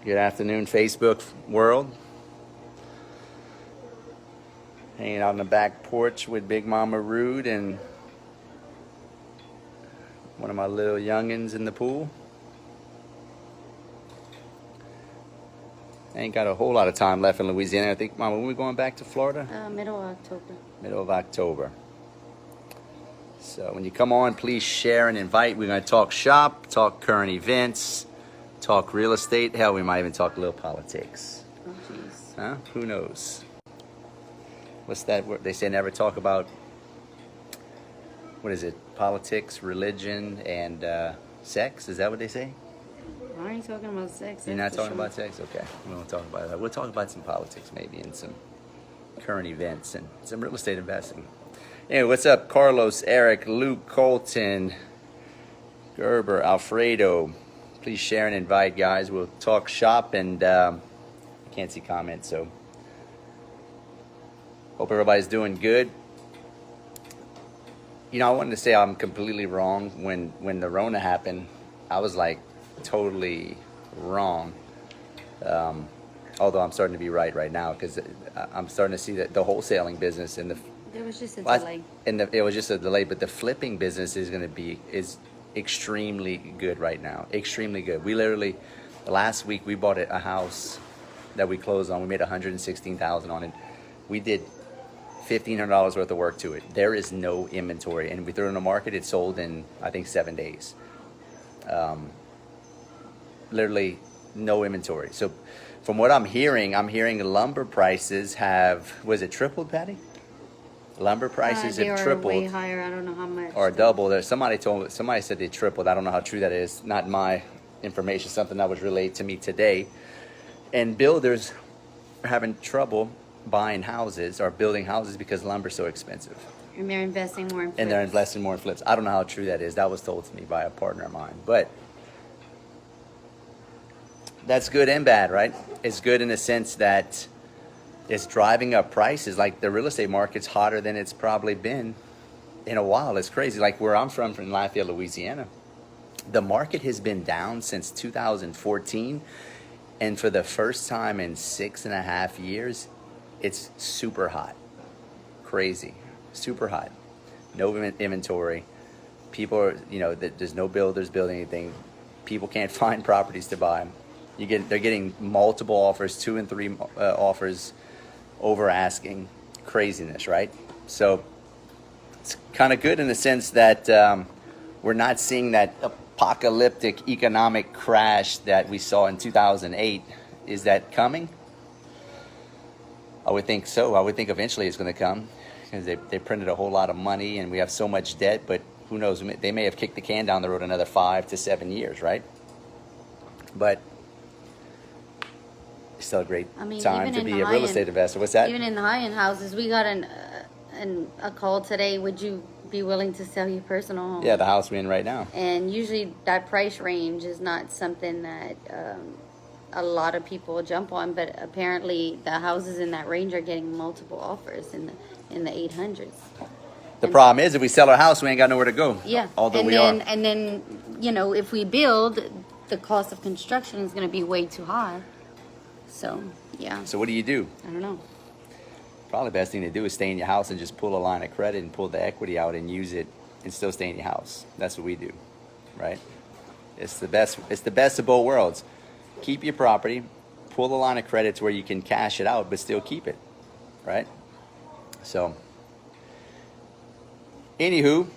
Good afternoon, Facebook world. Hanging out on the back porch with Big Mama Rood and one of my little youngins in the pool. Ain't got a whole lot of time left in Louisiana. I think, Mama, when we going back to Florida? Middle of October. Middle of October. So when you come on, please share and invite. We're going to talk shop, talk current events, talk real estate. Hell, we might even talk a little politics. Oh, jeez. Huh? Who knows? What's that word? They say never talk about, what is it? Politics, religion, and sex? Is that what they say? Why are you talking about sex? You're not talking about sex? Okay. We won't talk about that. We'll talk about some politics maybe and some current events and some real estate investing. Anyway, what's up? Carlos, Eric, Luke, Colton, Gerber, Alfredo. Please share and invite, guys. We'll talk shop and I can't see comments, so hope everybody's doing good. You know, I wanted to say I'm completely wrong. When the Rona happened, I was like totally wrong. Although I'm starting to be right now because I'm starting to see that the wholesaling business and there was just a delay. It was just a delay, but the flipping business is extremely good right now. Extremely good. We literally last week we bought a house that we closed on. We made $116,000 on it. We did $1,500 worth of work to it. There is no inventory, and we threw it in the market. It sold in I think 7 days. Literally no inventory. So from what I'm hearing lumber prices was it tripled, Patty? Lumber prices have tripled. They are way higher. I don't know how much. Or doubled. Somebody said they tripled. I don't know how true that is. Not my information. Something that was relayed to me today. And builders are having trouble buying houses or building houses because lumber's so expensive. And they're investing more in flips. And they're investing more in flips. I don't know how true that is. That was told to me by a partner of mine. But that's good and bad, right? It's good in the sense that it's driving up prices. Like the real estate market's hotter than it's probably been in a while. It's crazy. Like where I'm from Lafayette, Louisiana, the market has been down since 2014. And for the first time in 6.5 years, it's super hot. Crazy. Super hot. No inventory. People are, there's no builders building anything. People can't find properties to buy. They're getting multiple offers, 2 and 3 offers over asking. Craziness, right? So it's kind of good in the sense that we're not seeing that apocalyptic economic crash that we saw in 2008. Is that coming? I would think so. I would think eventually it's going to come because they printed a whole lot of money and we have so much debt, but who knows? They may have kicked the can down the road another 5 to 7 years, right? But it's still a great time to be a real estate investor. What's that? Even in the high-end houses, we got a call today. Would you be willing to sell your personal home? Yeah, the house we're in right now. And usually that price range is not something that a lot of people jump on, but apparently the houses in that range are getting multiple offers in the 800s. The problem is if we sell our house, we ain't got nowhere to go. Yeah. And then, if we build, the cost of construction is going to be way too high. So, yeah. So what do you do? I don't know. Probably the best thing to do is stay in your house and just pull a line of credit and pull the equity out and use it and still stay in your house. That's what we do, right? It's the best of both worlds. Keep your property, pull the line of credit to where you can cash it out, but still keep it, right? So, anywho,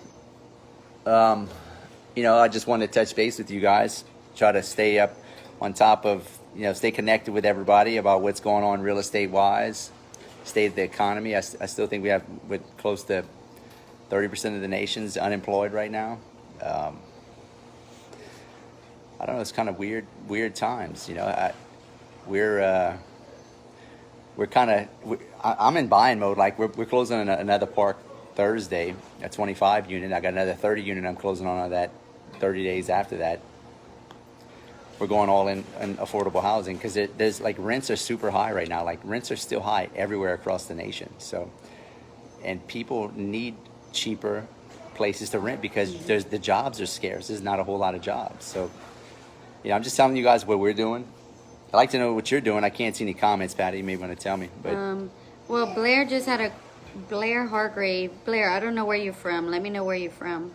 I just wanted to touch base with you guys, try to stay up on top of, stay connected with everybody about what's going on real estate wise, state of the economy. I still think we have with close to 30% of the nation's unemployed right now. I don't know. It's kind of weird times. I'm in buying mode. Like we're closing on another park Thursday, a 25 unit. I got another 30 unit I'm closing on that 30 days after that. We're going all in affordable housing because there's like rents are super high right now. Like rents are still high everywhere across the nation. So, and people need cheaper places to rent because the jobs are scarce. There's not a whole lot of jobs. So, I'm just telling you guys what we're doing. I'd like to know what you're doing. I can't see any comments, Patty. You may want to tell me. But Well, Blair just had a Blair Hargrave. Blair, I don't know where you're from. Let me know where you're from.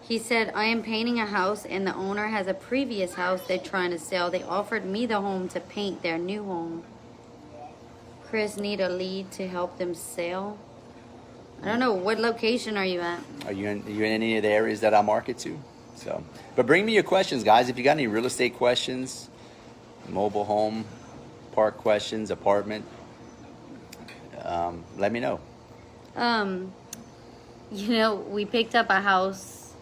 He said, I am painting a house and the owner has a previous house they're trying to sell. They offered me the home to paint their new home. Chris need a lead to help them sell. I don't know. What location are you at? are you in any of the areas that I market to? So, but bring me your questions, guys. If you got any real estate questions, mobile home park questions, apartment, let me know. You know, we picked up a house,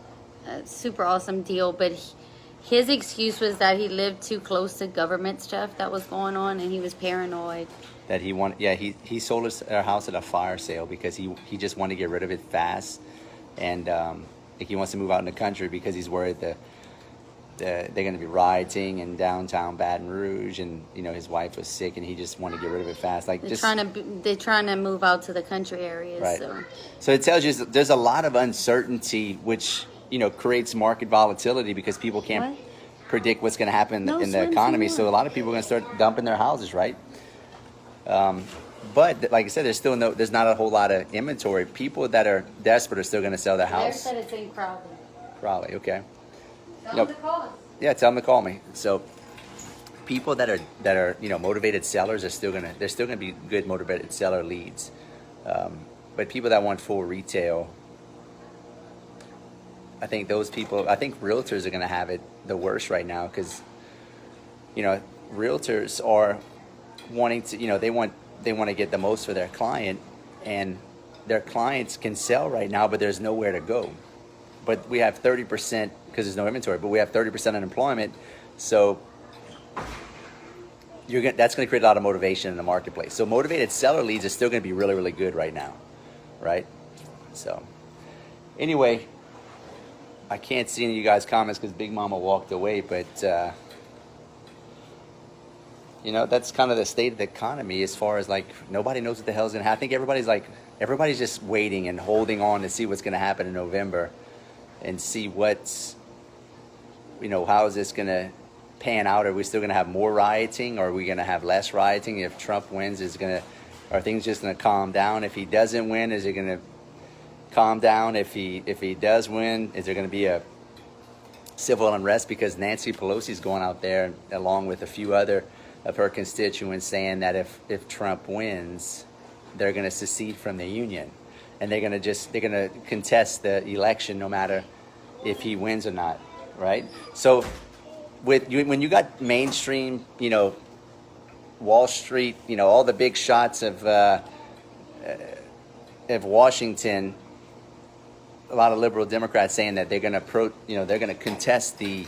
a super awesome deal, but his excuse was that he lived too close to government stuff that was going on and he was paranoid. That he wanted, yeah, he sold our house at a fire sale because he just wanted to get rid of it fast, and he wants to move out in the country because he's worried that they're going to be rioting in downtown Baton Rouge, and you know his wife was sick, and he just wanted to get rid of it fast. Like They're trying to move out to the country areas. Right. So it tells you there's a lot of uncertainty, which creates market volatility because people can't predict what's going to happen in the economy. So a lot of people are going to start dumping their houses, right? But like I said, there's not a whole lot of inventory. People that are desperate are still going to sell their house. Blair said it's in Crowley. Crowley, okay. Tell them to call us. Yeah, tell them to call me. So people that are motivated sellers are still gonna be good motivated seller leads. But people that want full retail, I think realtors are gonna have it the worst right now because realtors are wanting to they want to get the most for their client, and their clients can sell right now, but there's nowhere to go. But we have 30% because there's no inventory, but we have 30% unemployment. So that's going to create a lot of motivation in the marketplace. So motivated seller leads are still going to be really, really good right now, right? So anyway, I can't see any of you guys' comments because Big Mama walked away, but that's kind of the state of the economy as far as like nobody knows what the hell is going to happen. I think everybody's just waiting and holding on to see what's going to happen in November and see how is this going to pan out? Are we still going to have more rioting, or are we going to have less rioting? If Trump wins, are things just going to calm down? If he doesn't win, is it going to calm down? If he does win, is there going to be a civil unrest? Because Nancy Pelosi's going out there along with a few other of her constituents saying that if Trump wins, they're going to secede from the union, and they're going to contest the election no matter if he wins or not, right? So when you got mainstream, Wall Street, all the big shots of Washington, a lot of liberal Democrats saying that they're going to contest the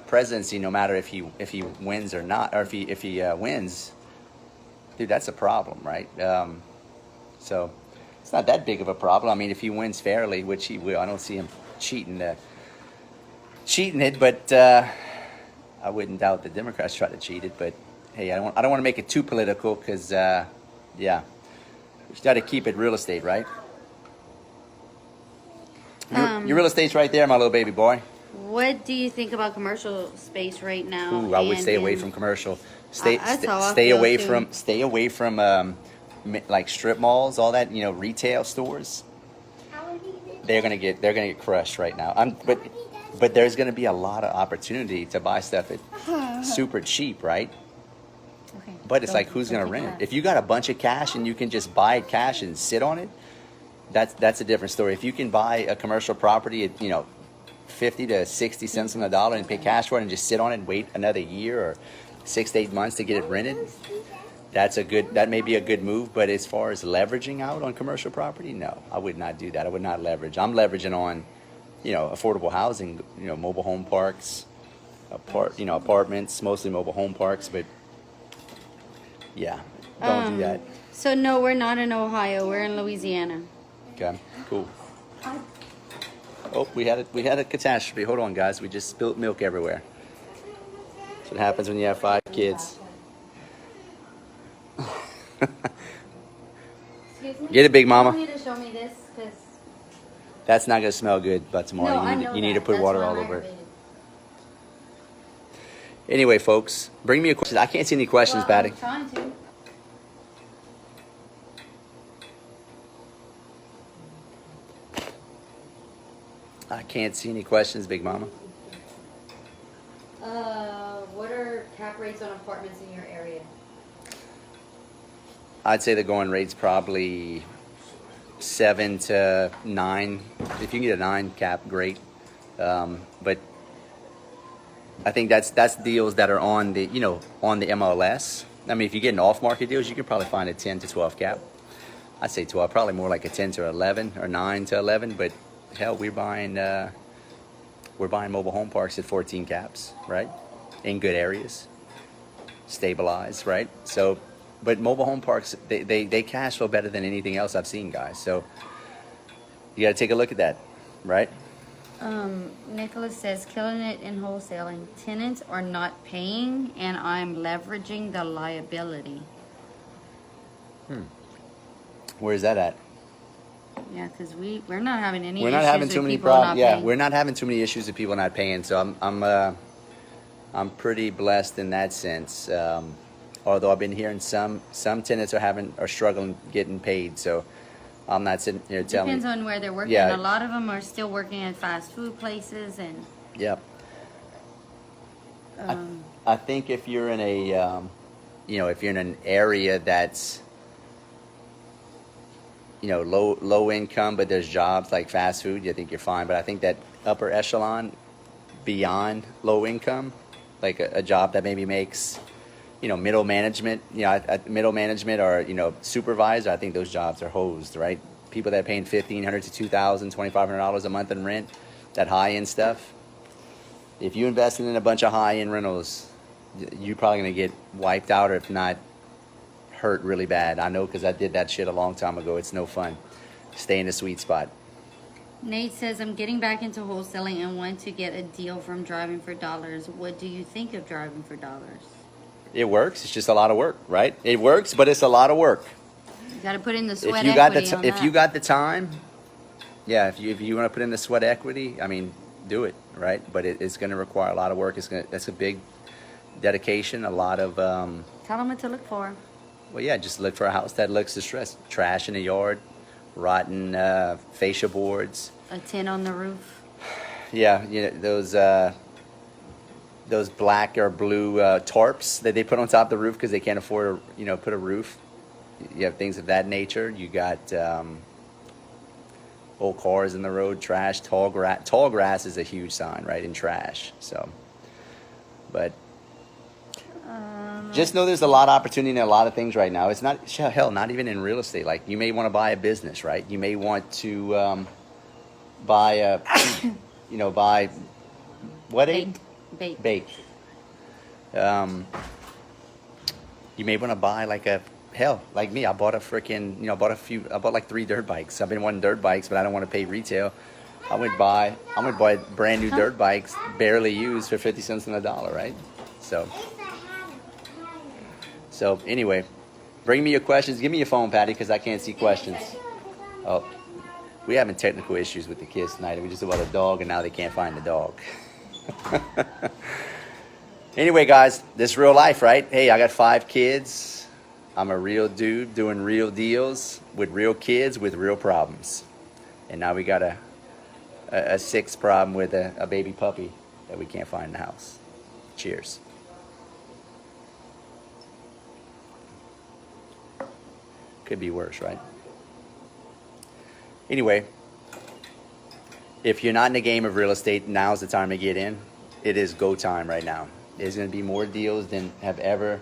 presidency no matter if he wins or not, or if he wins, dude, that's a problem, right? So it's not that big of a problem. I mean, if he wins fairly, which he will, I don't see him cheating it, but I wouldn't doubt the Democrats try to cheat it. But hey, I don't want to make it too political because we got to keep it real estate, right? Your real estate's right there, my little baby boy. What do you think about commercial space right now? Ooh, I would stay away from commercial. Stay away from like strip malls, all that, retail stores. They're gonna get crushed right now. But there's gonna be a lot of opportunity to buy stuff at super cheap, right? Okay. But it's like, who's gonna rent it? If you got a bunch of cash and you can just buy it cash and sit on it, that's a different story. If you can buy a commercial property at 50 to 60 cents on the dollar and pay cash for it and just sit on it and wait another year or 6 to 8 months to get it rented, that may be a good move. But as far as leveraging out on commercial property, no, I would not do that. I would not leverage. I'm leveraging on, affordable housing, mobile home parks, apartments, mostly mobile home parks. But yeah, don't do that. So no, we're not in Ohio. We're in Louisiana. Okay, cool. Oh, we had a catastrophe. Hold on, guys. We just spilled milk everywhere. That's what happens when you have 5 kids. Excuse me? Get it, Big Mama. You need to show me this, 'cause That's not going to smell good, but tomorrow no, you need to put That's water why all I'm over it. aggravated. Anyway, folks, bring me a question. I can't see any questions, Patty. I'm trying to. I can't see any questions, Big Mama. What are cap rates on apartments in your area? I'd say the going rate's probably 7 to 9. If you can get a 9 cap, great. But I think that's deals that are on the on the MLS. I mean, if you get an off-market deals, you can probably find a 10 to 12 cap. I'd say 12, probably more like a 10 to 11 or 9 to 11. But hell, we're buying mobile home parks at 14 caps, right? In good areas, stabilized, right? So, but mobile home parks, they cash flow better than anything else I've seen, guys. So you got to take a look at that, right? Nicholas says, killing it in wholesaling. Tenants are not paying, and I'm leveraging the liability. Where's that at? Yeah, because we're not having any. We're not issues having with too many people not problems. Yeah, paying. we're not having too many issues with people not paying. So I'm pretty blessed in that sense. Although I've been hearing some tenants are struggling getting paid. So I'm not sitting here telling. Depends on where they're working. Yeah. A lot of them are still working at fast food places and. Yep. I think if you're in a, if you're in an area that's, low income, but there's jobs like fast food, I think you're fine. But I think that upper echelon, beyond low income, like a job that maybe makes, middle management, middle management or, supervisor, I think those jobs are hosed, right? People that are paying $1,500 to $2,000, $2,500 a month in rent, that high-end stuff. If you invested in a bunch of high-end rentals, you're probably going to get wiped out, or if not, hurt really bad. I know because I did that shit a long time ago. It's no fun. Stay in the sweet spot. Nate says, I'm getting back into wholesaling and want to get a deal from Driving for Dollars. What do you think of Driving for Dollars? It works. It's just a lot of work, right? It works, but it's a lot of work. You got to put in the sweat If you got equity on if that. you got the time, yeah. If you want to put in the sweat equity, I mean, do it, right? But it's going to require a lot of work. That's a big dedication. A lot of Tell them what to look for. well, yeah. Just look for a house that looks distressed. Trash in the yard, rotten fascia boards. A tin on the roof. Yeah, those black or blue tarps that they put on top of the roof because they can't afford to, put a roof. You have things of that nature. You got old cars in the road, trash, tall grass. Tall grass is a huge sign, right? In trash. So, but just know there's a lot of opportunity in a lot of things right now. It's not hell, not even in real estate. Like you may want to buy a business, right? You may want to buy a, buy what egg? Bait. You may want to buy like me. I bought I bought like 3 dirt bikes. I've been wanting dirt bikes, but I don't want to pay retail. I'm gonna buy brand new dirt bikes, barely used, for 50 cents on the dollar, right? So anyway, bring me your questions. Give me your phone, Patty, because I can't see questions. Oh, we're having technical issues with the kids tonight. We just about a dog, and now they can't find the dog. Anyway, guys, this is real life, right? Hey, I got 5 kids. I'm a real dude doing real deals with real kids with real problems. And now we got a 6th problem with a baby puppy that we can't find in the house. Cheers. Could be worse, right? Anyway, if you're not in the game of real estate, now's the time to get in. It is go time right now. There's going to be more deals than have ever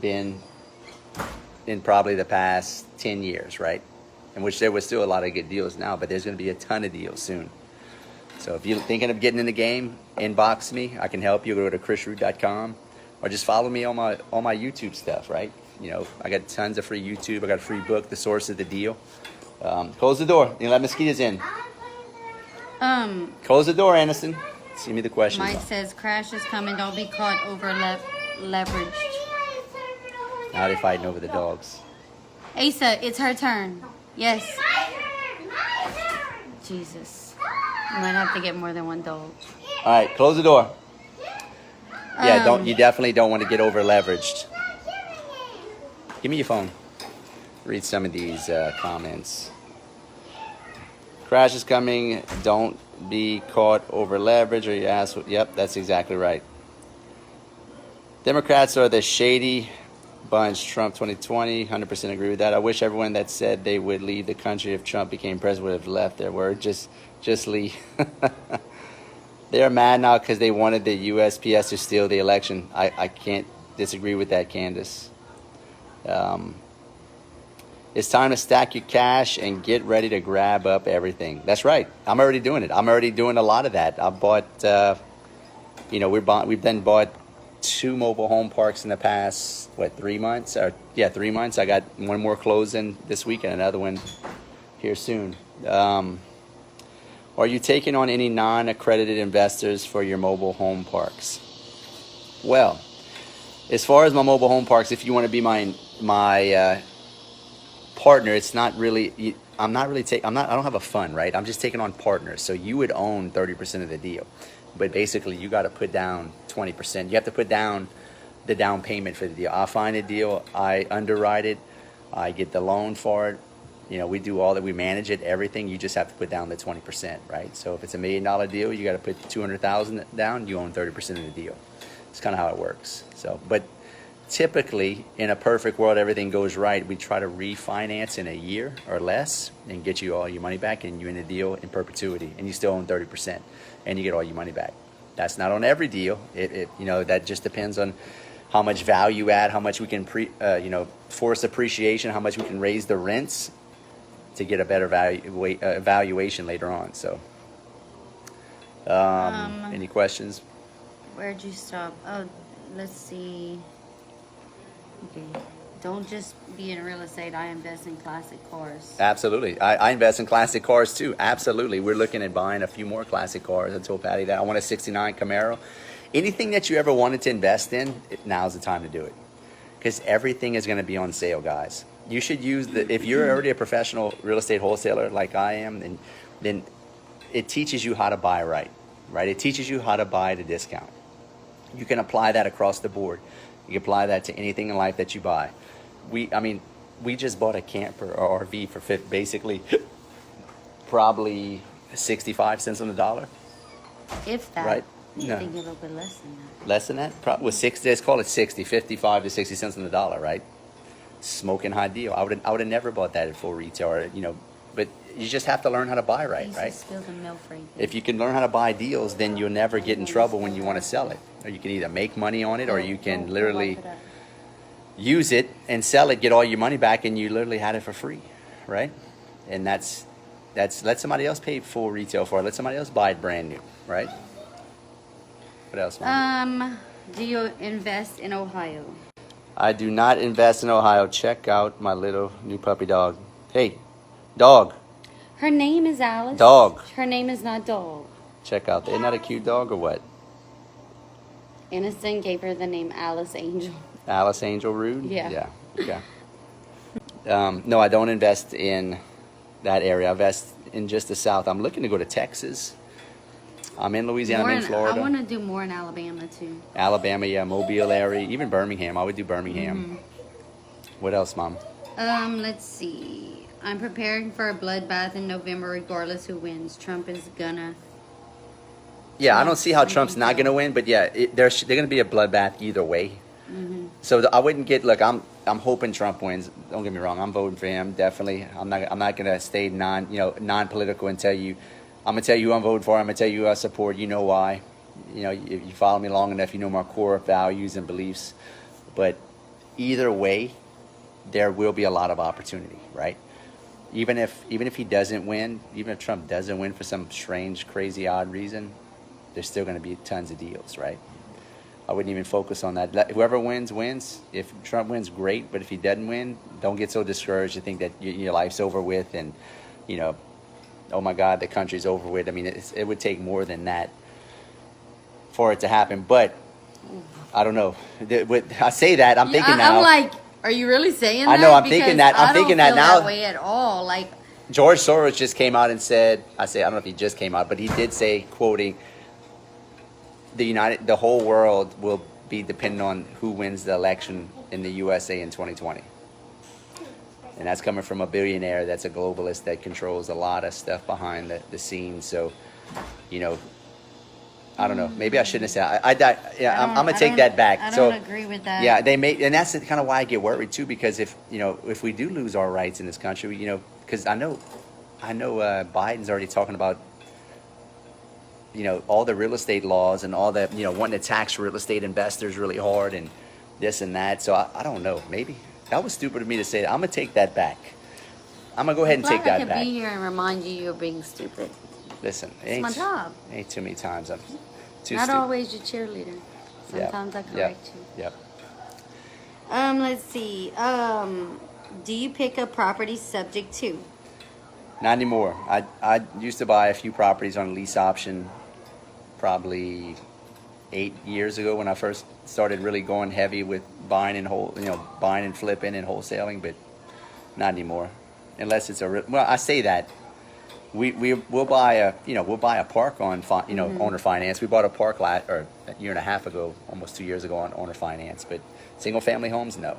been in probably the past 10 years, right? In which there was still a lot of good deals now, but there's going to be a ton of deals soon. So if you're thinking of getting in the game, inbox me. I can help you. Go to chrisrood.com or just follow me on my YouTube stuff, right? I got tons of free YouTube. I got a free book, The Source of the Deal. Close the door. You let mosquitoes in. Close the door, Anderson. See me the questions. Mike says, crash is coming. Don't be caught over leveraged. Now they're fighting over the dogs. Asa, it's her turn. Yes. My turn. Jesus. You might have to get more than one dog. All right, close the door. Yeah, you definitely don't want to get over leveraged. Give me your phone. Read some of these comments. Crash is coming. Don't be caught over leverage or you ask. Yep, that's exactly right. Democrats are the shady bunch. Trump 2020, 100% agree with that. I wish everyone that said they would leave the country if Trump became president would have left their word. Just leave. They're mad now because they wanted the USPS to steal the election. I can't disagree with that, Candace. It's time to stack your cash and get ready to grab up everything. That's right. I'm already doing it. I'm already doing a lot of that. I bought, we've then bought 2 mobile home parks in the past, 3 months? 3 months. I got one more closing this week and another one here soon. Are you taking on any non-accredited investors for your mobile home parks? Well, as far as my mobile home parks, if you want to be my partner, it's not really, I don't have a fund, right? I'm just taking on partners. So you would own 30% of the deal. But basically you got to put down 20%. You have to put down the down payment for the deal. I find a deal, I underwrite it, I get the loan for it. We do all that, we manage it, everything. You just have to put down the 20%, right? So if it's $1 million deal, you got to put 200,000 down, you own 30% of the deal. It's kind of how it works. So, but typically, in a perfect world, everything goes right. We try to refinance in a year or less and get you all your money back, and you're in a deal in perpetuity, and you still own 30%, and you get all your money back. That's not on every deal. That just depends on how much value add, how much we can force appreciation, how much we can raise the rents to get a better valuation later on. So, any questions? Where'd you stop? Oh, let's see. Okay. Don't just be in real estate. I invest in classic cars. Absolutely. I invest in classic cars too. Absolutely. We're looking at buying a few more classic cars. I told Patty that I want a 69 Camaro. Anything that you ever wanted to invest in, now's the time to do it. Because everything is going to be on sale, guys. You should use if you're already a professional real estate wholesaler like I am, then it teaches you how to buy right? It teaches you how to buy at a discount. You can apply that across the board. You can apply that to anything in life that you buy. We just bought a camper or RV for basically probably 65 cents on the dollar. If that. Right? I No. think a little bit less than that. Less than that? With 60, let's call it 60, 55 to 60 cents on the dollar, right? Smoking hot deal. I would have never bought that at full retail, or, but you just have to learn how to buy right? Spill the milk right there. If you can learn how to buy deals, then you'll never get in trouble when you want to sell it. Or you can either make money on it, or you can literally use it and sell it, get all your money back, and you literally had it for free, right? And that's let somebody else pay full retail for it. Let somebody else buy it brand new, right? What else, Mom? Do you invest in Ohio? I do not invest in Ohio. Check out my little new puppy dog. Hey, dog. Her name is Alice. Dog. Her name is not Dog. Check out. Isn't that a cute dog or what? Innocent gave her the name Alice Angel. Alice Angel Rood? Yeah. Yeah. Okay. No, I don't invest in that area. I invest in just the South. I'm looking to go to Texas. I'm in Louisiana, I'm in Florida. I want to do more in Alabama too. Alabama, yeah, Mobile area, even Birmingham. I would do Birmingham. Mm-hmm. What else, Mom? Let's see. I'm preparing for a bloodbath in November, regardless who wins. Trump is gonna. Yeah, I don't see how Trump's not going to win, but yeah, they're going to be a bloodbath either way. Mm-hmm. So I wouldn't get. Look, I'm hoping Trump wins. Don't get me wrong. I'm voting for him definitely. I'm not going to stay non-political and tell you. I'm going to tell you who I'm voting for. I'm going to tell you who I support. You know why. If you follow me long enough, you know my core values and beliefs. But either way, there will be a lot of opportunity, right? Even if he doesn't win, even if Trump doesn't win for some strange, crazy, odd reason, there's still going to be tons of deals, right? I wouldn't even focus on that. Whoever wins, wins. If Trump wins, great. But if he doesn't win, don't get so discouraged. You think that your life's over with and, oh my God, the country's over with. I mean, it would take more than that for it to happen. But I don't know. I say that, I'm thinking now. I'm like, are you really saying that? I know, I'm thinking that. I'm thinking that now. That way at all. Like, George Soros just came out and said, I don't know if he just came out, but he did say, quoting, the whole world will be dependent on who wins the election in the USA in 2020. And that's coming from a billionaire that's a globalist that controls a lot of stuff behind the scenes. So, you know, I don't know. Maybe I shouldn't have said. I'm gonna take that back. I don't agree with that. Yeah, they may, and that's kind of why I get worried too. Because if we do lose our rights in this country, because I know Biden's already talking about, all the real estate laws and all that, wanting to tax real estate investors really hard and this and that. So I don't know. Maybe that was stupid of me to say that. I'm gonna take that back. I'm gonna go ahead and take that back. I can be here and remind you you're being stupid. Listen, it's my job. Ain't too many times I'm too Not stupid. always your cheerleader. Sometimes I correct you. Yep. Let's see. Do you pick up property subject to? Not anymore. I used to buy a few properties on lease option probably 8 years ago when I first started really going heavy with buying and flipping and wholesaling, but not anymore. Unless it's I say that we'll buy a park on owner finance. We bought a park a year and a half ago, almost 2 years ago on owner finance, but single family homes, no.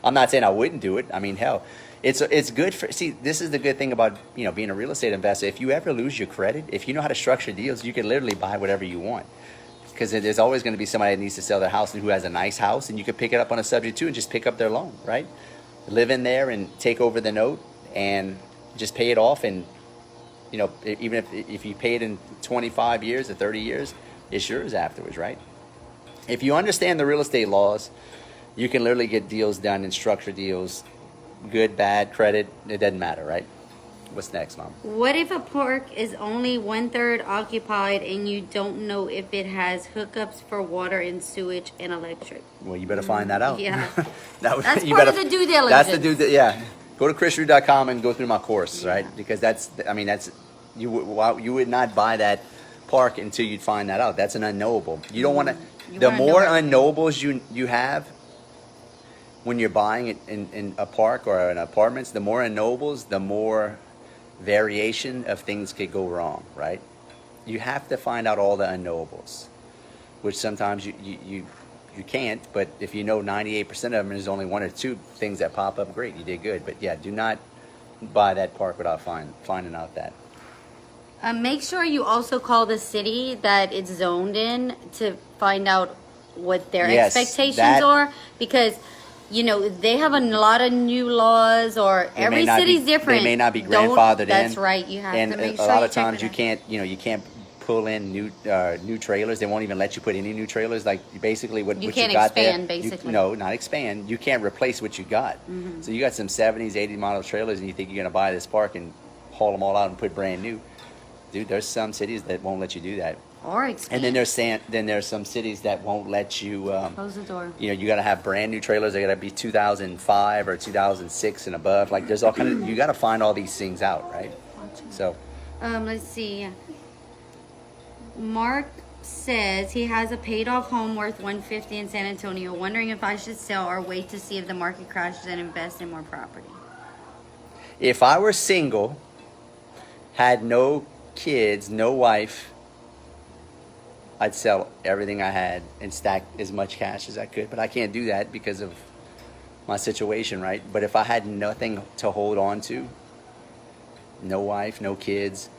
I'm not saying I wouldn't do it. I mean, hell, it's good for. See, this is the good thing about being a real estate investor. If you ever lose your credit, if you know how to structure deals, you can literally buy whatever you want. Because there's always going to be somebody that needs to sell their house and who has a nice house, and you could pick it up on a subject to and just pick up their loan, right? Live in there and take over the note and just pay it off. And even if you pay it in 25 years or 30 years, it's yours afterwards, right? If you understand the real estate laws, you can literally get deals done and structure deals, good, bad, credit, it doesn't matter, right? What's next, Mom? What if a park is only 1/3 occupied and you don't know if it has hookups for water and sewage and electric? Well, you better find that out. Yeah. That's part of the due diligence. That's the yeah. Go to chrisrood.com and go through my course, right? Because you would not buy that park until you'd find that out. That's an unknowable. You don't want to. The more unknowables you have when you're buying it in a park or in apartments, the more unknowables, the more variation of things could go wrong, right? You have to find out all the unknowables, which sometimes you can't, but if you know 98% of them, there's only one or two things that pop up, great, you did good. But yeah, do not buy that park without finding out that. Make sure you also call the city that it's zoned in to find out what their expectations are, because they have a lot of new laws, or every city's different. They may not be grandfathered in. That's right. You have to make sure. And a lot of times you can't pull in new trailers. They won't even let you put any new trailers. Like basically what you got there. You can't expand, basically. No, not expand. You can't replace what you got. Mm-hmm. So you got some 70s, 80s model trailers, and you think you're going to buy this park and haul them all out and put brand new. Dude, there's some cities that won't let you do that. Or expand. And then there's some cities that won't let you close the door. You got to have brand new trailers. They got to be 2005 or 2006 and above. Like there's all kind of, you got to find all these things out, right? So let's see. Mark says he has a paid off home worth $150 in San Antonio, wondering if I should sell or wait to see if the market crashes and invest in more property. If I were single, had no kids, no wife, I'd sell everything I had and stack as much cash as I could. But I can't do that because of my situation, right? But if I had nothing to hold on to, no wife, no kids,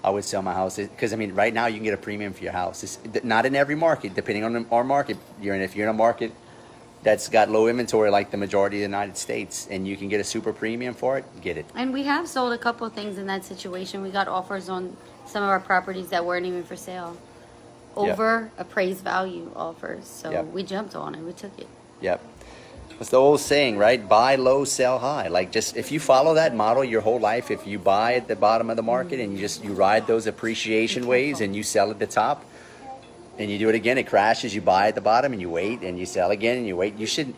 I would sell my house. Because, right now you can get a premium for your house. It's not in every market, depending on our market you're in. If you're in a market that's got low inventory like the majority of the United States and you can get a super premium for it, get it. And we have sold a couple of things in that situation. We got offers on some of our properties that weren't even for sale. Over appraised value offers. So we jumped on it. We took it. Yep. It's the old saying, right? Buy low, sell high. Like just if you follow that model your whole life, if you buy at the bottom of the market and you ride those appreciation waves and you sell at the top and you do it again, it crashes, you buy at the bottom and you wait and you sell again and you wait. You should,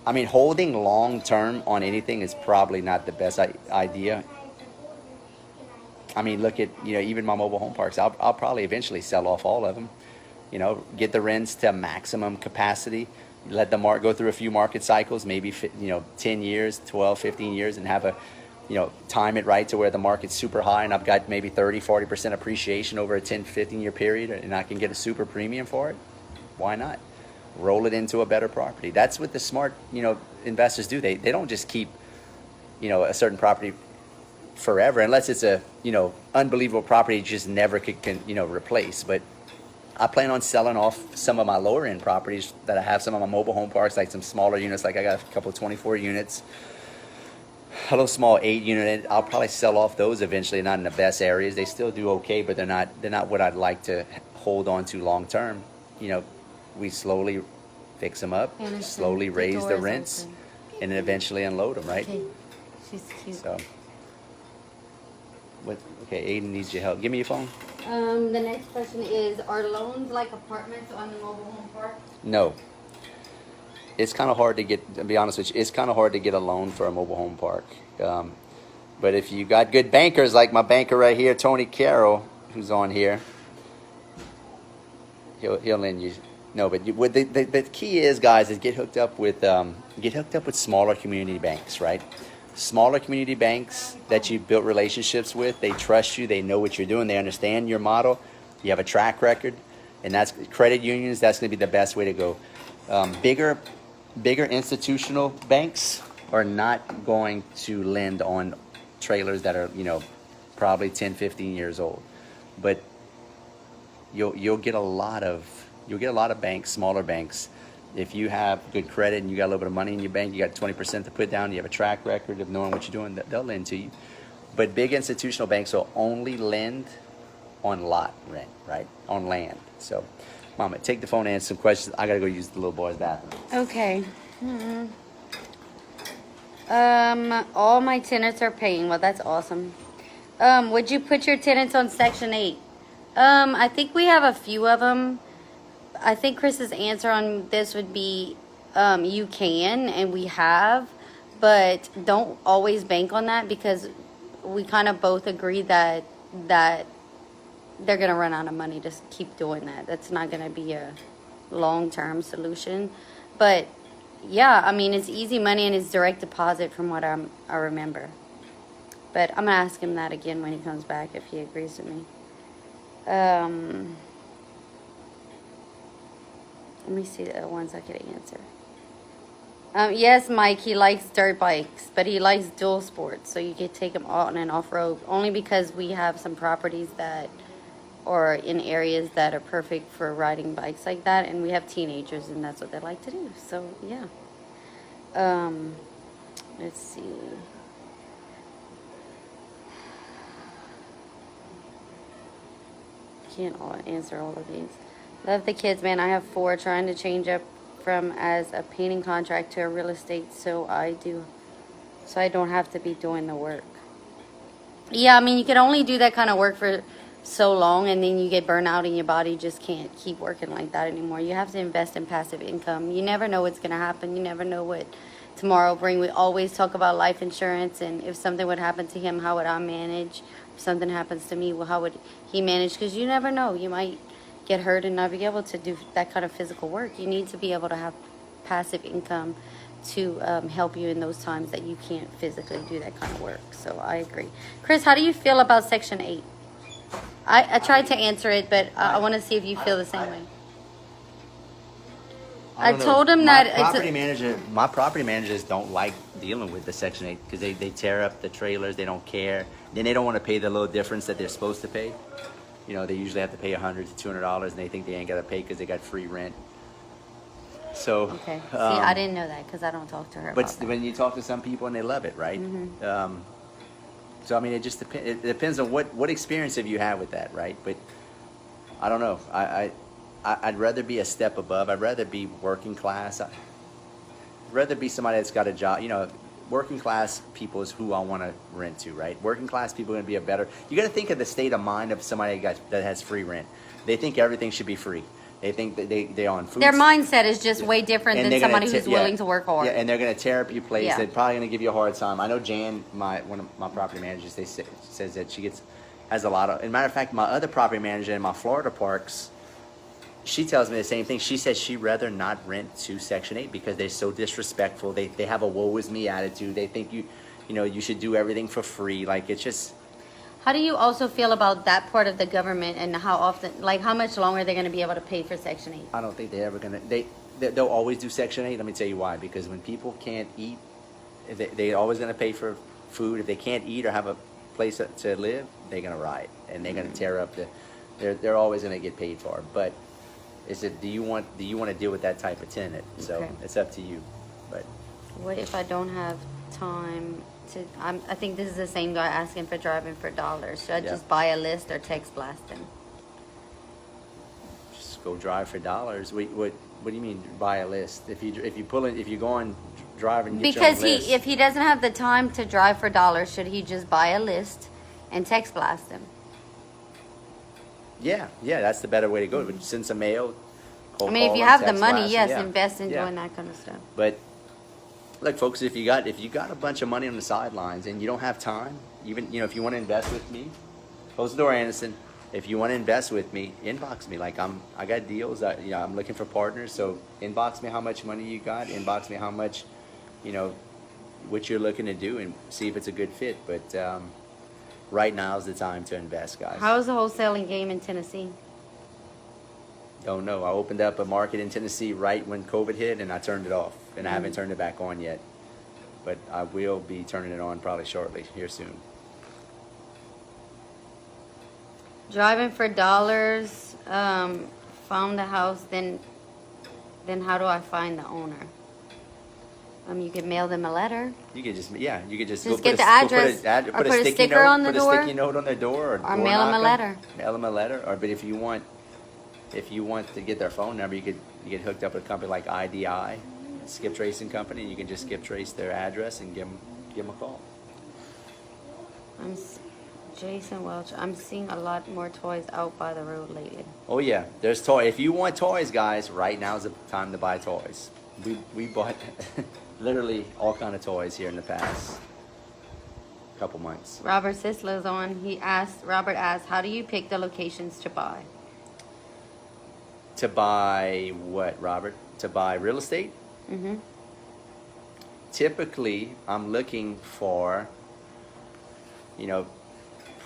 holding long term on anything is probably not the best idea. Look at, even my mobile home parks. I'll probably eventually sell off all of them. Get the rents to maximum capacity. Let the market go through a few market cycles, maybe, 10 years, 12, 15 years, and have a time it right to where the market's super high and I've got maybe 30-40% appreciation over a 10-15 year period and I can get a super premium for it, why not? Roll it into a better property. That's what the smart, investors do. They don't just keep, a certain property forever unless it's a, unbelievable property you just never can replace. But I plan on selling off some of my lower end properties that I have, some of my mobile home parks, like some smaller units, like I got a couple of 24 units, a little small 8 unit. I'll probably sell off those eventually, not in the best areas. They still do okay, but they're not what I'd like to hold on to long term. We slowly fix them up, Anderson, slowly the raise door the is rents, open. and then eventually unload them, right? Okay. She's cute. So, okay, Aiden needs your help. Give me your phone. The next question is, are loans like apartments on the mobile home park? No. It's kind of hard to get, to be honest with you, it's kind of hard to get a loan for a mobile home park. But if you got good bankers, like my banker right here, Tony Carroll, who's on here, he'll lend you. No, but the key is, guys, is get hooked up with smaller community banks, right? Smaller community banks that you built relationships with. They trust you. They know what you're doing. They understand your model. You have a track record, and that's credit unions. That's going to be the best way to go. Bigger institutional banks are not going to lend on trailers that are probably 10, 15 years old, but you'll get a lot of banks, smaller banks. If you have good credit and you got a little bit of money in your bank, you got 20% to put down, you have a track record of knowing what you're doing, they'll lend to you. But big institutional banks will only lend on lot rent, right? On land. So, Mama, take the phone and answer some questions. I gotta go use the little boy's bathroom. Okay. All my tenants are paying. Well, that's awesome. Would you put your tenants on Section 8? I think we have a few of them. I think Chris's answer on this would be you can, and we have, but don't always bank on that, because we kind of both agree that they're going to run out of money to keep doing that. That's not going to be a long-term solution. But yeah, I mean, it's easy money and it's direct deposit from what I remember. But I'm going to ask him that again when he comes back, if he agrees with me. Let me see the ones I could answer. Yes, Mike, he likes dirt bikes, but he likes dual sports, so you could take him on and off-road, only because we have some properties that are in areas that are perfect for riding bikes like that, and we have teenagers, and that's what they like to do. So, yeah. Let's see. Can't answer all of these. Love the kids, man. I have 4, trying to change up from as a painting contract to a real estate, so I don't have to be doing the work. Yeah, I mean, you can only do that kind of work for so long, and then you get burnt out and your body just can't keep working like that anymore. You have to invest in passive income. You never know what's going to happen. You never know what tomorrow will bring. We always talk about life insurance, and if something would happen to him, how would I manage? If something happens to me, well, how would he manage? Because you never know. You might get hurt and not be able to do that kind of physical work. You need to be able to have passive income to help you in those times that you can't physically do that kind of work. So I agree. Chris, how do you feel about Section 8? I tried to answer it, but I want to see if you feel the same way. I told him that my property managers don't like dealing with the Section 8 because they tear up the trailers. They don't care. Then they don't want to pay the little difference that they're supposed to pay. They usually have to pay $100 to $200, and they think they ain't got to pay because they got free rent. So okay. See, I didn't know that because I don't talk to her. But when you talk to some people and they love it, right? Mm-hmm. So I mean, it just depends. It depends on what experience have you had with that, right? But I don't know. I'd rather be a step above. I'd rather be working class. I'd rather be somebody that's got a job. Working class people is who I want to rent to, right? Working class people are going to be a better. You got to think of the state of mind of somebody that has free rent. They think everything should be free. They think that they're on food. Their mindset is just way different than somebody who's willing to work hard. Yeah, and they're going to tear up your place. Yeah. They're probably going to give you a hard time. I know Jan, one of my property managers, says that she has a lot of. As a matter of fact, my other property manager in my Florida parks, she tells me the same thing. She says she'd rather not rent to Section 8 because they're so disrespectful. They have a woe is me attitude. They think you know, you should do everything for free. Like, it's just, How do you also feel about that part of the government and how often, like how much longer they're going to be able to pay for Section 8? I don't think they're ever gonna. They'll always do Section 8. Let me tell you why. Because when people can't eat, they're always gonna pay for food. If they can't eat or have a place to live, they're gonna riot and they're gonna tear up the. They're always gonna get paid for. But is it? Do you want to deal with that type of tenant? So Okay. it's up to you. But What if I don't have time to? I think this is the same guy asking for driving for dollars. Should I Yeah. just buy a list or text blast him? just go drive for dollars. What do you mean buy a list? If you go on drive and get Because your own list. if he doesn't have the time to drive for dollars, should he just buy a list and text blast him? Yeah, that's the better way to go. Send some mail. I mean, if you have the money, yes, invest in doing that kind of stuff. But look, folks, if you got a bunch of money on the sidelines and you don't have time, even if you want to invest with me, close the door, Anderson. If you want to invest with me, inbox me. Like I got deals. I'm looking for partners. So inbox me how much money you got. Inbox me how much, what you're looking to do, and see if it's a good fit. But right now is the time to invest, guys. How's the wholesaling game in Tennessee? Don't know. I opened up a market in Tennessee right when COVID hit, and I turned it off, and I haven't turned it back on yet. But I will be turning it on probably shortly, here soon. Driving for dollars, found the house, then how do I find the owner? You could mail them a letter. You could just Just go get put the a, address, go or put a sticker on the door. Put a sticky note on their door, Or door mail 'em a knock letter. Mail them a letter, but if you want to get their phone number, you get hooked up with a company like IDI, Skip Tracing Company. You can just skip trace their address and give them a call. Jason Welch. I'm seeing a lot more toys out by the road lately. Oh yeah, there's toys. If you want toys, guys, right now is the time to buy toys. We bought literally all kind of toys here in the past couple months. Robert Sislow's on. Robert asked, how do you pick the locations to buy? To buy what, Robert? To buy real estate? Mm-hmm. Typically, I'm looking for,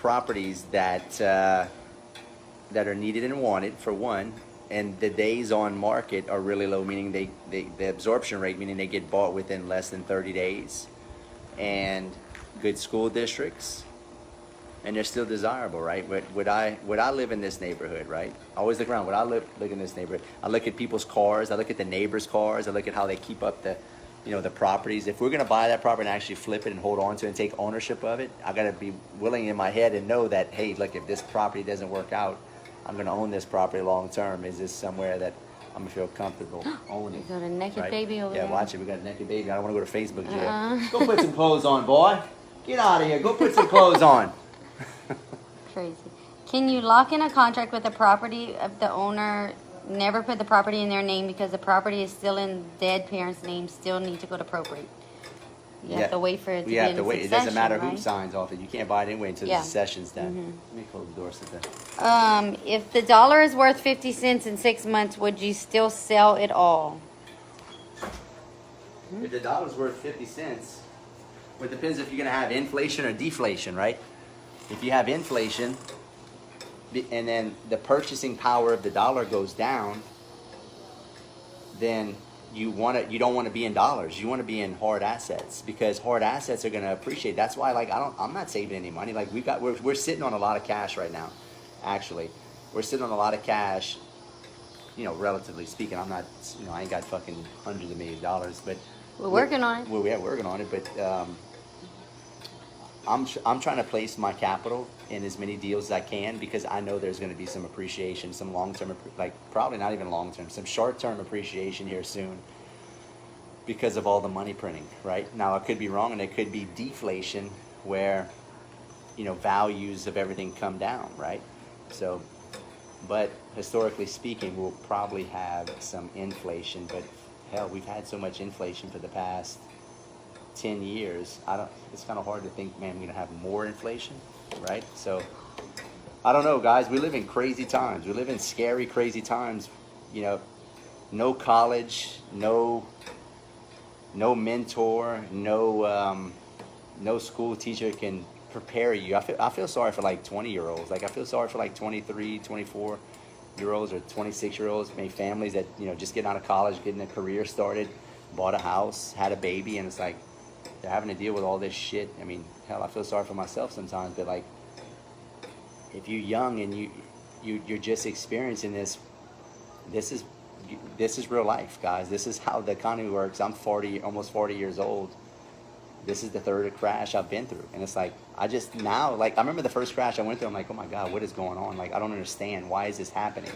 properties that are needed and wanted, for one, and the days on market are really low, meaning the absorption rate, meaning they get bought within less than 30 days, and good school districts, and they're still desirable, right? Would I live in this neighborhood, right? I always look around. Would I live in this neighborhood? I look at people's cars. I look at the neighbors' cars. I look at how they keep up the properties. If we're gonna buy that property and actually flip it and hold on to it and take ownership of it, I gotta be willing in my head and know that, hey, look, if this property doesn't work out, I'm gonna own this property long term. Is this somewhere that I'm gonna feel comfortable owning? You got a naked right? baby over there. Yeah, watch it. We got a naked baby. I don't want to go to Facebook jail. Go put some clothes on, boy. Get out of here. Go put some clothes on. Crazy. Can you lock in a contract with the property if the owner never put the property in their name because the property is still in dead parents' name, still need to go to probate? You have to wait for it to be in to wait. succession, It doesn't matter right? who signs off it. You can't buy it anyway until Yeah. the succession's done. Let me close the door so that. If the dollar is worth 50 cents in 6 months, would you still sell it all? If the dollar's worth 50 cents, well, it depends if you're going to have inflation or deflation, right? If you have inflation, and then the purchasing power of the dollar goes down, then you don't want to be in dollars. You want to be in hard assets, because hard assets are going to appreciate. That's why, I'm not saving any money. Like we're sitting on a lot of cash right now. Actually, we're sitting on a lot of cash. Relatively speaking, I'm not. I ain't got fucking hundreds of millions of dollars, but We're working on it. we're working on it. But I'm trying to place my capital in as many deals as I can, because I know there's going to be some appreciation, some long-term, probably not even long-term, some short-term appreciation here soon because of all the money printing, right? Now, I could be wrong, and it could be deflation where, values of everything come down, right? So, but historically speaking, we'll probably have some inflation, but hell, we've had so much inflation for the past 10 years. It's kind of hard to think, man, we're gonna have more inflation, right? So I don't know, guys. We live in crazy times. We live in scary, crazy times. No college, no mentor, no no school teacher can prepare you. I feel sorry for like 20-year-olds. Like I feel sorry for like 23, 24-year-olds or 26-year-olds, maybe families that, you know, just getting out of college, getting a career started, bought a house, had a baby, and it's like they're having to deal with all this shit. I mean, hell, I feel sorry for myself sometimes, but like if you're young and you're just experiencing this is real life, guys. This is how the economy works. I'm 40, almost 40 years old. This is the third crash I've been through. And it's like, I just now, like, I remember the first crash I went through, I'm like, oh my God, what is going on? Like, I don't understand. Why is this happening?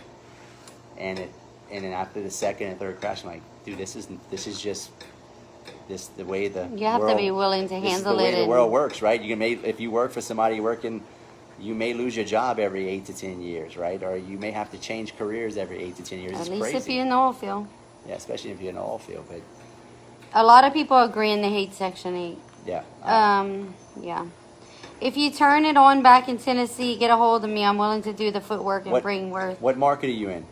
And then after the second and third crash, I'm like, dude, this is just the way the You have to be willing to handle it. This is the way the world works, right? If you work for somebody you may lose your job every 8 to 10 years, right? Or you may have to change careers every 8 to 10 years. At least if you're in the oil field. Yeah, especially if you're in the oil field. But a lot of people agree and they hate Section 8. yeah. Yeah. If you turn it on back in Tennessee, get a hold of me. I'm willing to do the footwork and bring worth. What market are you in?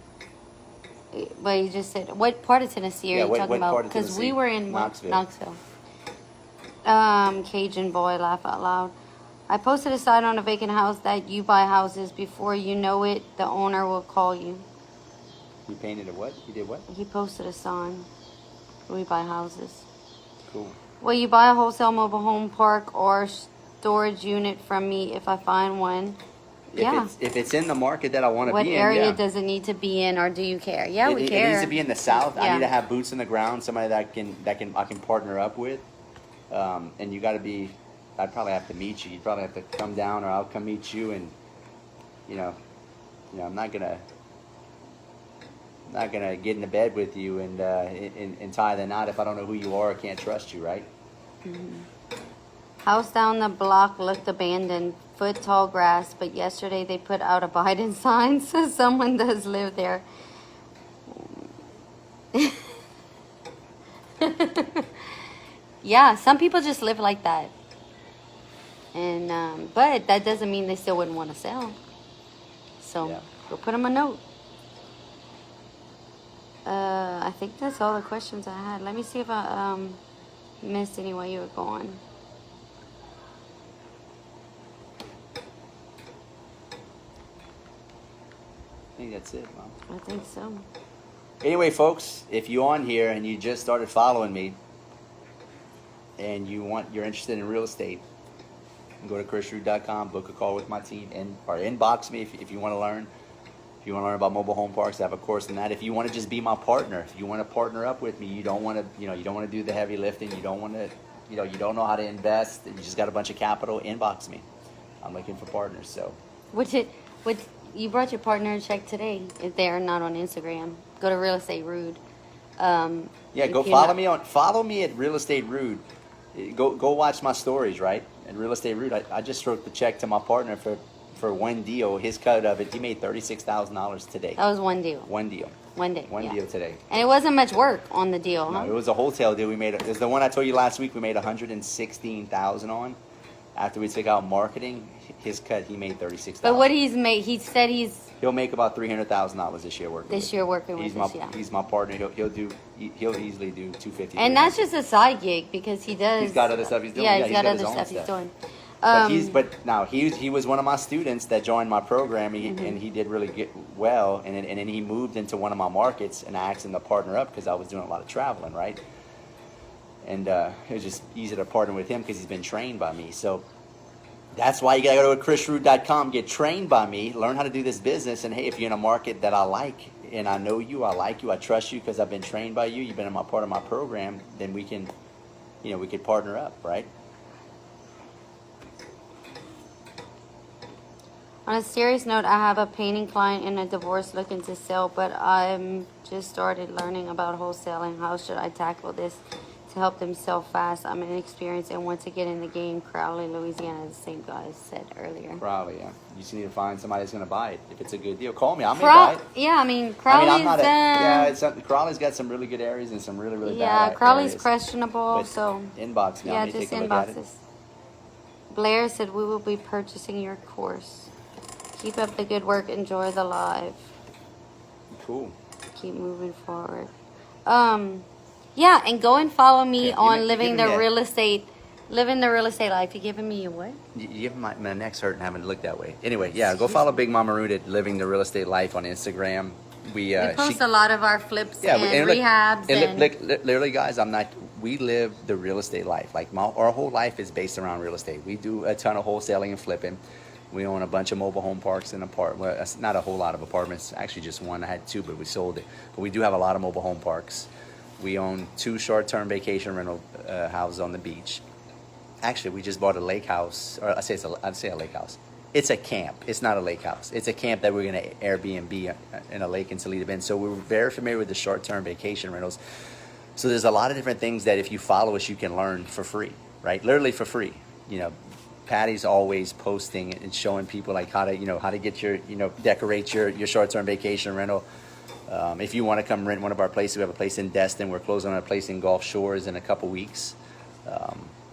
Well, you just said, what part of Tennessee are you talking about? Because we were in Knoxville. Cajun boy, laugh out loud. I posted a sign on a vacant house that you buy houses. Before you know it, the owner will call you. You painted a what? You did what? He posted a sign. We buy houses. Cool. Will you buy a wholesale mobile home park or storage unit from me if I find one? If it's in the market that I want to be in, what area does it need to be in, or do you care? Yeah, we care. It needs to be in the South. Yeah. I need to have boots on the ground, somebody that I can partner up with. And you got to be. I'd probably have to meet you. You'd probably have to come down, or I'll come meet you. And you know, I'm not gonna get into bed with you and tie the knot if I don't know who you are or can't trust you, right? Mm-hmm. House down the block looked abandoned, foot tall grass, but yesterday they put out a Biden sign, so someone does live there. Yeah, some people just live like that. And but that doesn't mean they still wouldn't want to sell. So go put them a note. I think that's all the questions I had. Let me see if I missed any while you were gone. I think that's it, Mom. I think so. Anyway, folks, if you're on here and you just started following me and you're interested in real estate, go to chrisrood.com, book a call with my team, or inbox me if you want to learn. If you want to learn about mobile home parks, I have a course in that. If you want to just be my partner, if you want to partner up with me, you don't want to do the heavy lifting, you don't want to, you don't know how to invest, you just got a bunch of capital, inbox me. I'm looking for partners. So you brought your partner check today. If they are not on Instagram, go to Real Estate Rood. Go follow me at Real Estate Rood. Go watch my stories, right? At Real Estate Rood, I just wrote the check to my partner for one deal. His cut of it, he made $36,000 today. That was one deal. One deal. One day. One deal today. And it wasn't much work on the deal, huh? No, it was a wholesale deal. It was the one I told you last week. We made $116,000 on. After we took out marketing, his cut, he made $36,000. But what he's made, he said he'll make about $300,000 this year working. He's my partner. He'll easily do $250,000. And that's just a side gig because he does. He's got other stuff he's doing. Yeah, he's got other stuff he's doing. But he was one of my students that joined my program, and he did really well. And then he moved into one of my markets, and I asked him to partner up because I was doing a lot of traveling, right? And it was just easy to partner with him because he's been trained by me. So that's why you got to go to chrisrood.com, get trained by me, learn how to do this business. And hey, if you're in a market that I like, and I know you, I like you, I trust you because I've been trained by you, you've been a part of my program, then we can partner up, right? On a serious note, I have a painting client in a divorce looking to sell, but I'm just started learning about wholesaling. How should I tackle this to help them sell fast? I'm inexperienced and want to get in the game. Crowley, Louisiana, the same guy said earlier. Crowley, yeah. You just need to find somebody that's going to buy it. If it's a good deal, call me. I may buy it. Yeah, I mean, Crowley's... Crowley's got some really good areas and some really, really bad areas. Yeah, Crowley's areas. questionable, But so... Inbox me. Yeah, I may just take a look at it. inboxes. Blair said, we will be purchasing your course. Keep up the good work. Enjoy the live. Cool. Keep moving forward. Yeah, and go and follow me on Living the Real Estate Living the real estate life. You giving me a what? My neck's hurting having to look that way. Anyway, yeah, go follow Big Mama Rood at Living the Real Estate Life on Instagram. We post a lot of our flips yeah, and look, rehabs. And literally, guys, we live the real estate life. Like our whole life is based around real estate. We do a ton of wholesaling and flipping. We own a bunch of mobile home parks and well, that's not a whole lot of apartments. Actually, just one. I had two, but we sold it. But we do have a lot of mobile home parks. We own 2 short-term vacation rental houses on the beach. Actually, we just bought a lake house, or I'd say a lake house. It's a camp. It's not a lake house. It's a camp that we're going to Airbnb in a lake in Toledo Bend. So we're very familiar with the short-term vacation rentals. So there's a lot of different things that if you follow us, you can learn for free, right? Literally for free. You know, Patty's always posting and showing people like how to get your, decorate your short-term vacation rental. If you want to come rent one of our places, we have a place in Destin. We're closing on a place in Gulf Shores in a couple weeks.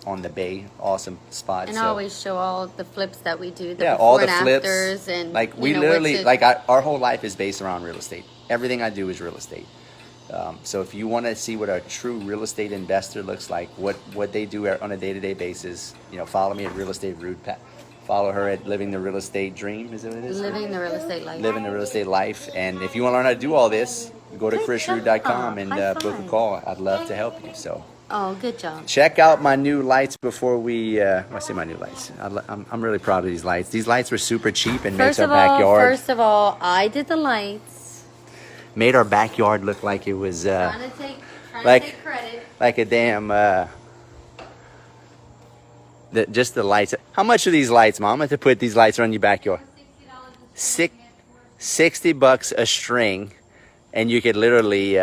On the bay, awesome spot. And I always show all the flips that we do, all before the and flips. afters, and like we literally, our whole life is based around real estate. Everything I do is real estate. So if you want to see what a true real estate investor looks like, what they do on a day-to-day basis, follow me at Real Estate Rood. Follow her at Living the Real Estate Dream. Is that what it is? Living the real estate life. Living the real estate life. And if you want to learn how to do all this, go to chrisrood.com and book a call. I'd love to help you. So. Oh, good job. Check out my new lights before we, I say my new lights. I'm really proud of these lights. These lights were super cheap and makes our backyard. First of all, I did the lights. Made our backyard look like it was, Trying to take credit. like a damn, just the lights. How much are these lights, Mama, to put these lights around your backyard? $60 a string, and you could literally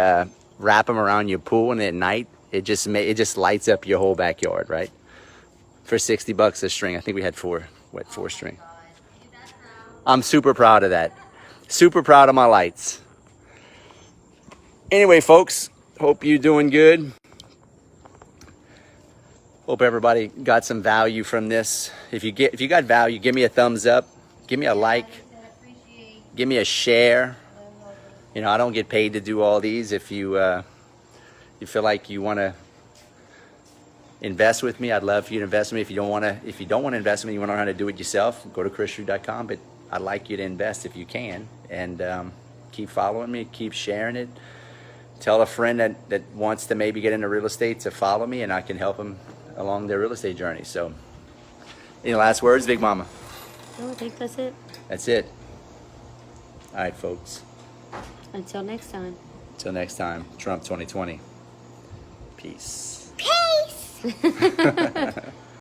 wrap them around your pool, and at night, it just lights up your whole backyard, right? For $60 a string. I think we had 4 string. I'm super proud of that. Super proud of my lights. Anyway, folks, hope you're doing good. Hope everybody got some value from this. If you got value, give me a thumbs up, give me a like, give me a share. I don't get paid to do all these. If you feel like you want to invest with me, I'd love for you to invest with me. If you don't want to invest with me, you want to learn how to do it yourself, go to chrisrood.com. But I'd like you to invest if you can, and keep following me, keep sharing it. Tell a friend that wants to maybe get into real estate to follow me, and I can help them along their real estate journey. So, any last words, Big Mama? No, I think that's it. That's it. All right, folks. Until next time. Until next time, Trump 2020. Peace. Peace.